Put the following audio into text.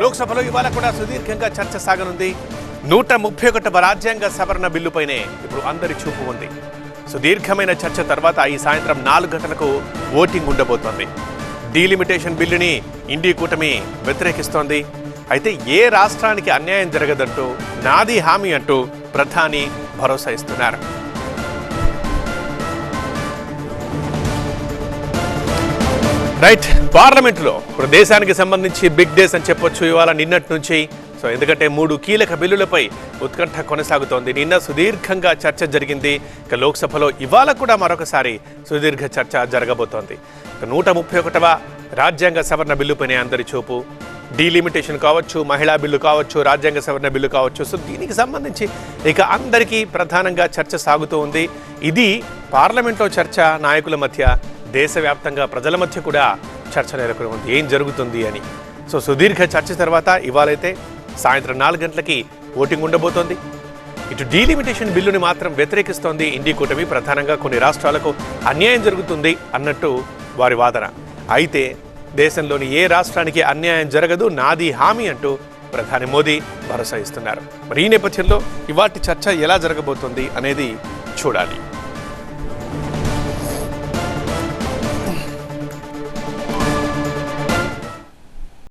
లోక్సభలో ఇవాళ కూడా సుదీర్ఘంగా చర్చ సాగనుంది. 131వ రాజ్యాంగ సవరణ బిల్లుపైనే ఇప్పుడు అందరి చూపు ఉంది. సుదీర్ఘమైన చర్చ తర్వాత ఈ సాయంత్రం 4 గంటలకు ఓటింగ్ ఉండబోతోంది. డీలిమిటేషన్ బిల్లుని ఇండి కూటమి వ్యతిరేకిస్తోంది. అయితే ఏ రాష్ట్రానికి అన్యాయం జరగదంటూ నాది హామీ అంటూ ప్రధాని భరోసా ఇస్తున్నారు. రైట్, పార్లమెంటులో ఇప్పుడు దేశానికి సంబంధించి బిగ్ డేస్ అని చెప్పొచ్చు ఇవాళ నిన్నటి నుంచి. ఎందుకంటే 3 కీలక బిల్లులపై ఉత్కంఠ కొనసాగుతోంది. నిన్న సుదీర్ఘంగా చర్చ జరిగింది. ఇక లోక్సభలో ఇవాళ కూడా మరొకసారి సుదీర్ఘ చర్చ జరగబోతోంది. 131వ రాజ్యాంగ సవరణ బిల్లుపైనే అందరి చూపు. డీలిమిటేషన్ కావచ్చు, మహిళా బిల్లు కావచ్చు, రాజ్యాంగ సవరణ బిల్లు కావచ్చు. దీనికి సంబంధించి ఇక అందరికీ ప్రధానంగా చర్చ సాగుతూ ఉంది. ఇది పార్లమెంట్లో చర్చ, నాయకుల మధ్య, దేశవ్యాప్తంగా ప్రజల మధ్య కూడా చర్చ నెలకొని ఉంది ఏం జరుగుతుంది అని. సుదీర్ఘ చర్చ తర్వాత ఇవాళైతే సాయంత్రం 4 గంటలకి ఓటింగ్ ఉండబోతోంది. ఇటు డీలిమిటేషన్ బిల్లుని మాత్రం వ్యతిరేకిస్తోంది ఇండి కూటమి. ప్రధానంగా కొన్ని రాష్ట్రాలకు అన్యాయం జరుగుతుంది అన్నట్టు వారి వాదన. అయితే దేశంలోని ఏ రాష్ట్రానికి అన్యాయం జరగదు, నాది హామీ అంటూ ప్రధాని మోదీ భరోసా ఇస్తున్నారు. మరి ఈ నేపథ్యంలో ఇవాటి చర్చ ఎలా జరగబోతుంది అనేది చూడాలి.